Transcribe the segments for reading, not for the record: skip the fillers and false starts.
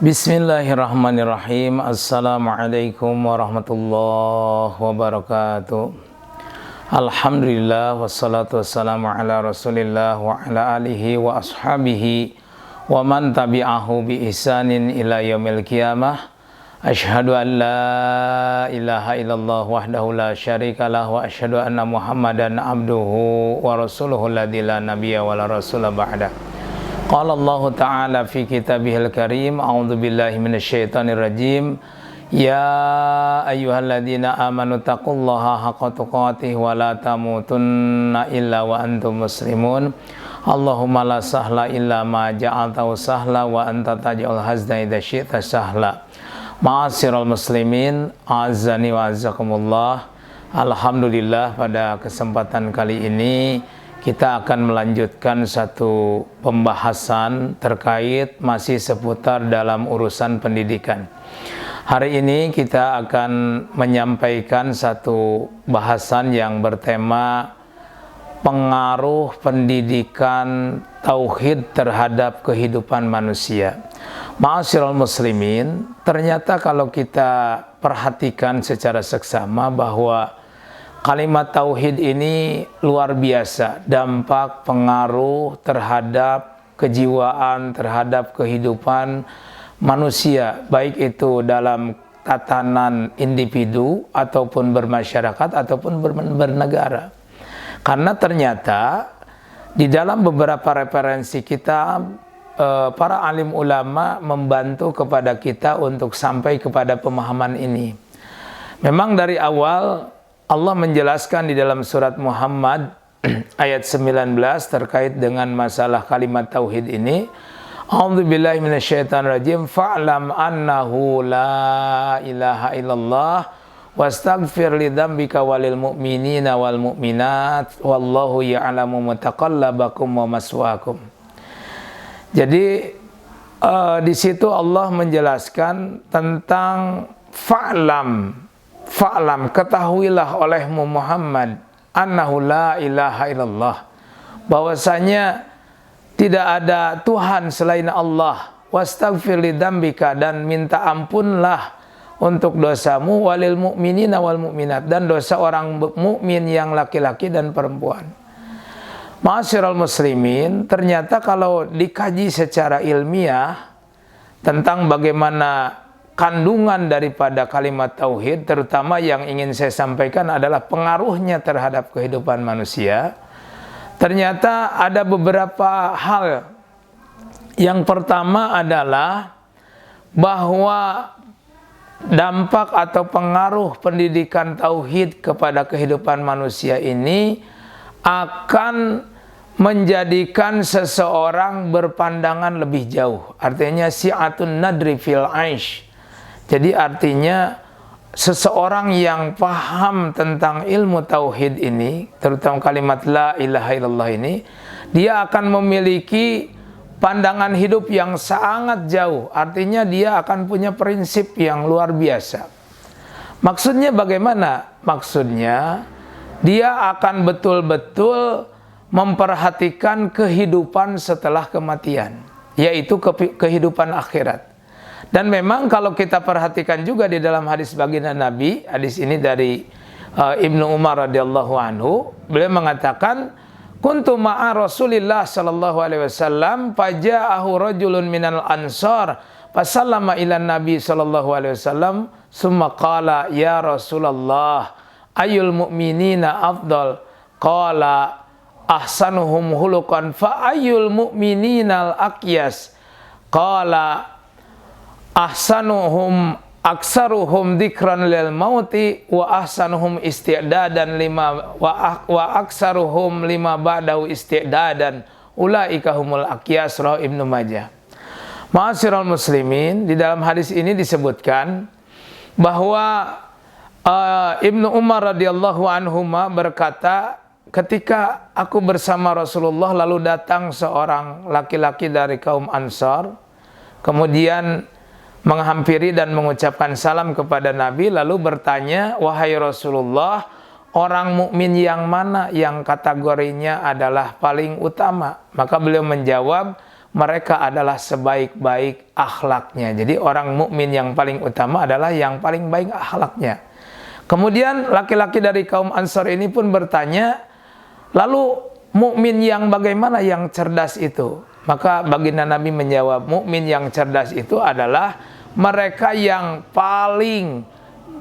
Bismillahirrahmanirrahim. Assalamualaikum warahmatullahi wabarakatuh. Alhamdulillah wassalatu wassalamu ala rasulillah wa ala alihi wa ashabihi wa man tabi'ahu bi ihsanin ila yaumil qiyamah. Asyhadu an la ilaha illallah wahdahu la syarikalah wa asyhadu anna Muhammadan abduhu wa rasuluhu alladzi la nabiyya wa la rasula ba'da. Qala Allah Ta'ala fi kitabihil karim, a'udzu billahi minasyaitonir rajim. Ya ayyuhalladzina amanu taqullaha haqqa tuqatih wa la tamutunna illa wa antum muslimun. Allahumma la sahla illa ma ja'altahu sahla wa anta taj'al hazna idza syi'ta sahla. Ma'asyiral muslimin, azani wa azakumullah. Alhamdulillah, pada kesempatan kali ini kita akan melanjutkan satu pembahasan terkait masih seputar dalam urusan pendidikan. Hari ini kita akan menyampaikan satu bahasan yang bertema pengaruh pendidikan tauhid terhadap kehidupan manusia. Ma'asyiral muslimin, ternyata kalau kita perhatikan secara seksama bahwa kalimat tauhid ini luar biasa, dampak pengaruh terhadap kejiwaan, terhadap kehidupan manusia, baik itu dalam tatanan individu ataupun bermasyarakat ataupun bernegara. Karena ternyata di dalam beberapa referensi kita, para alim ulama membantu kepada kita untuk sampai kepada pemahaman ini. Memang dari awal Allah menjelaskan di dalam surat Muhammad ayat 19 terkait dengan masalah kalimat tauhid ini. A'udzubillahi minasyaitonirrajim. Fa'lam annahu la ilaha illallah wastaghfir lidzambika walil mu'minina wal mu'minat wallahu ya'lamu mutaqallabakum wa maswaakum. Jadi di situ Allah menjelaskan tentang fa'lam, ketahuilah olehmu Muhammad, annahu la ilaha illallah, bahwasanya tidak ada Tuhan selain Allah, wastaghfir lidzambika, dan minta ampunlah untuk dosamu, walil mu'minina wal mu'minat, dan dosa orang mukmin yang laki-laki dan perempuan. Ma'asyiral muslimin, ternyata kalau dikaji secara ilmiah tentang bagaimana kandungan daripada kalimat tauhid, terutama yang ingin saya sampaikan adalah pengaruhnya terhadap kehidupan manusia. Ternyata ada beberapa hal. Yang pertama adalah bahwa dampak atau pengaruh pendidikan tauhid kepada kehidupan manusia ini akan menjadikan seseorang berpandangan lebih jauh. Artinya si'atun nadri fil aish. Jadi artinya seseorang yang paham tentang ilmu tauhid ini, terutama kalimat la ilaha illallah ini, dia akan memiliki pandangan hidup yang sangat jauh. Artinya dia akan punya prinsip yang luar biasa. Maksudnya bagaimana? Maksudnya dia akan betul-betul memperhatikan kehidupan setelah kematian, yaitu kehidupan akhirat. Dan memang kalau kita perhatikan juga di dalam hadis baginda Nabi, hadis ini dari Ibnu Umar radhiyallahu anhu, beliau mengatakan, kuntu ma'a Rasulillah sallallahu alaihi wasallam faja'ahu rajulun minal ansar fasallama ila Nabi sallallahu alaihi wasallam summa qala ya Rasulullah ayyul mu'minina afdal, qala ahsanuhum hulukan fa ayyul mu'minina al-aqyas, qala ahsanuhum aksaruhum dzikran lil mauti wa ahsanuhum isti'dadan lima wa aksaruhum lima ba'dahu isti'dadan ulaika humul aqyas, rawahu Ibnu Majah. Ma'asyiral muslimin, di dalam hadis ini disebutkan bahwa Ibnu Umar radhiyallahu anhuma berkata, ketika aku bersama Rasulullah lalu datang seorang laki-laki dari kaum Ansar, kemudian menghampiri dan mengucapkan salam kepada Nabi, lalu bertanya, wahai Rasulullah, orang mukmin yang mana yang kategorinya adalah paling utama? Maka beliau menjawab, mereka adalah sebaik-baik akhlaknya. Jadi orang mukmin yang paling utama adalah yang paling baik akhlaknya. Kemudian laki-laki dari kaum Ansar ini pun bertanya, lalu mukmin yang bagaimana yang cerdas itu? Maka baginda Nabi menjawab, mukmin yang cerdas itu adalah mereka yang paling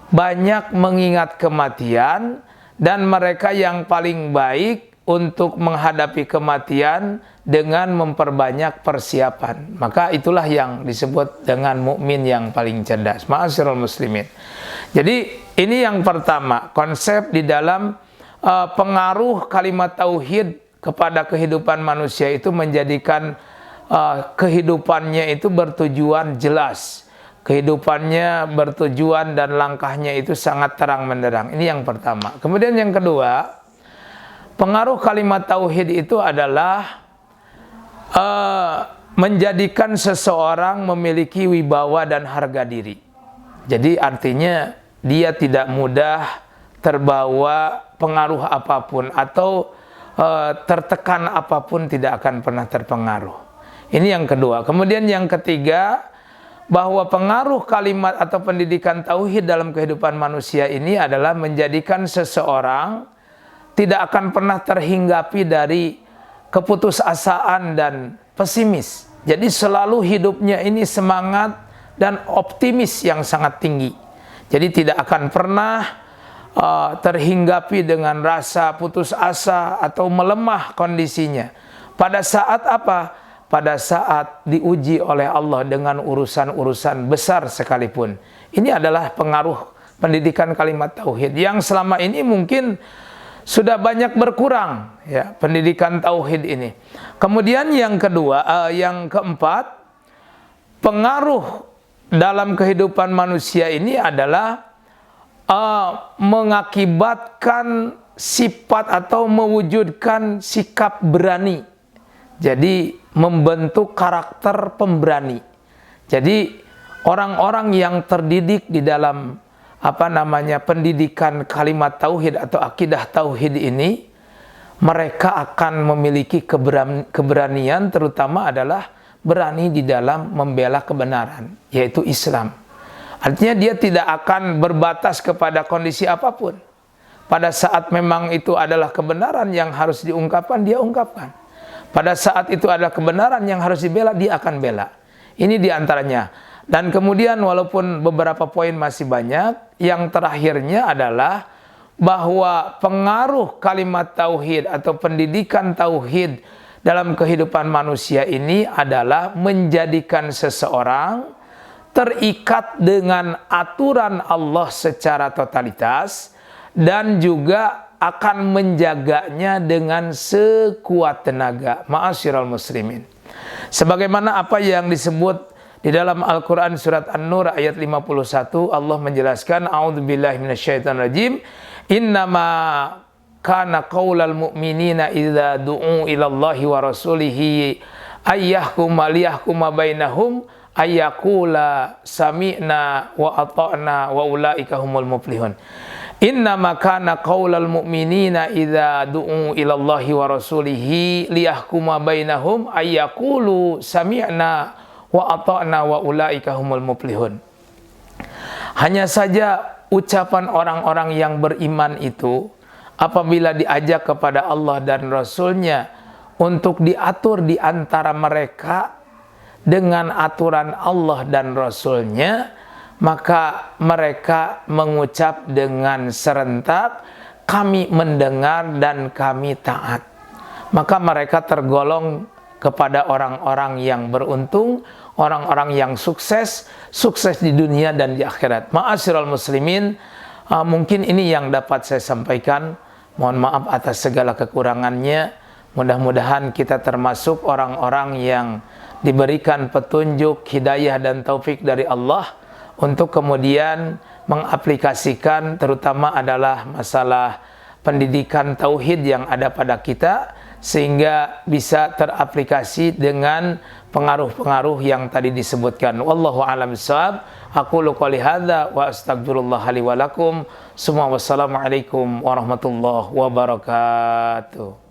banyak mengingat kematian dan mereka yang paling baik untuk menghadapi kematian dengan memperbanyak persiapan. Maka itulah yang disebut dengan mukmin yang paling cerdas. Ma'asyiral muslimin. Jadi ini yang pertama, konsep di dalam pengaruh kalimat tauhid kepada kehidupan manusia itu menjadikan kehidupannya itu bertujuan jelas. Kehidupannya bertujuan dan langkahnya itu sangat terang benderang. Ini yang pertama. Kemudian yang kedua, pengaruh kalimat tauhid itu adalah menjadikan seseorang memiliki wibawa dan harga diri. Jadi artinya dia tidak mudah terbawa pengaruh apapun atau tertekan apapun tidak akan pernah terpengaruh. Ini yang kedua. Kemudian yang ketiga, bahwa pengaruh kalimat atau pendidikan tauhid dalam kehidupan manusia ini adalah menjadikan seseorang tidak akan pernah terhinggapi dari keputusasaan dan pesimis. Jadi selalu hidupnya ini semangat dan optimis yang sangat tinggi. Jadi tidak akan pernah terhinggapi dengan rasa putus asa atau melemah kondisinya. Pada saat apa? Pada saat diuji oleh Allah dengan urusan-urusan besar sekalipun. Ini adalah pengaruh pendidikan kalimat tauhid yang selama ini mungkin sudah banyak berkurang, ya, pendidikan tauhid ini. Kemudian yang kedua, yang keempat, pengaruh dalam kehidupan manusia ini adalah mengakibatkan sifat atau mewujudkan sikap berani. Jadi membentuk karakter pemberani. Jadi orang-orang yang terdidik di dalam pendidikan kalimat tauhid atau akidah tauhid ini, mereka akan memiliki keberanian, terutama adalah berani di dalam membela kebenaran, yaitu Islam. Artinya dia tidak akan berbatas kepada kondisi apapun. Pada saat memang itu adalah kebenaran yang harus diungkapkan, dia ungkapkan. Pada saat itu adalah kebenaran yang harus dibela, dia akan bela. Ini diantaranya. Dan kemudian walaupun beberapa poin masih banyak, yang terakhirnya adalah bahwa pengaruh kalimat tauhid atau pendidikan tauhid dalam kehidupan manusia ini adalah menjadikan seseorang terikat dengan aturan Allah secara totalitas dan juga akan menjaganya dengan sekuat tenaga. Ma'asyiral muslimin. Sebagaimana apa yang disebut di dalam Al-Quran surat An-Nur ayat 51, Allah menjelaskan, A'udzubillahi minasyaitonirrajim, innama kana qaulal mu'minina idza du'u ilallahi wa rasulihi ayyahkuma liyahkuma bainahum ayyakula sami'na wa ata'na wa ulaika humul muflihun. Innama kana qaulal mu'minina idza du'u ilallahi wa rasulihi liyahkuma bainahum ayyakulu sami'na wa ata'na wa ulaika humul muflihun. Hanya saja ucapan orang-orang yang beriman itu apabila diajak kepada Allah dan Rasul-Nya untuk diatur di antara mereka dengan aturan Allah dan Rasul-Nya, maka mereka mengucap dengan serentak, kami mendengar dan kami taat. Maka mereka tergolong kepada orang-orang yang beruntung, orang-orang yang sukses di dunia dan di akhirat. Ma'asyiral muslimin, mungkin ini yang dapat saya sampaikan. Mohon maaf atas segala kekurangannya. Mudah-mudahan kita termasuk orang-orang yang diberikan petunjuk, hidayah dan taufik dari Allah untuk kemudian mengaplikasikan terutama adalah masalah pendidikan tauhid yang ada pada kita, sehingga bisa teraplikasi dengan pengaruh-pengaruh yang tadi disebutkan. Wallahu a'lam bishawab. Aqulu qouli hadza wa astaghfirullah li wa lakum. Wassalamualaikum warahmatullahi wabarakatuh.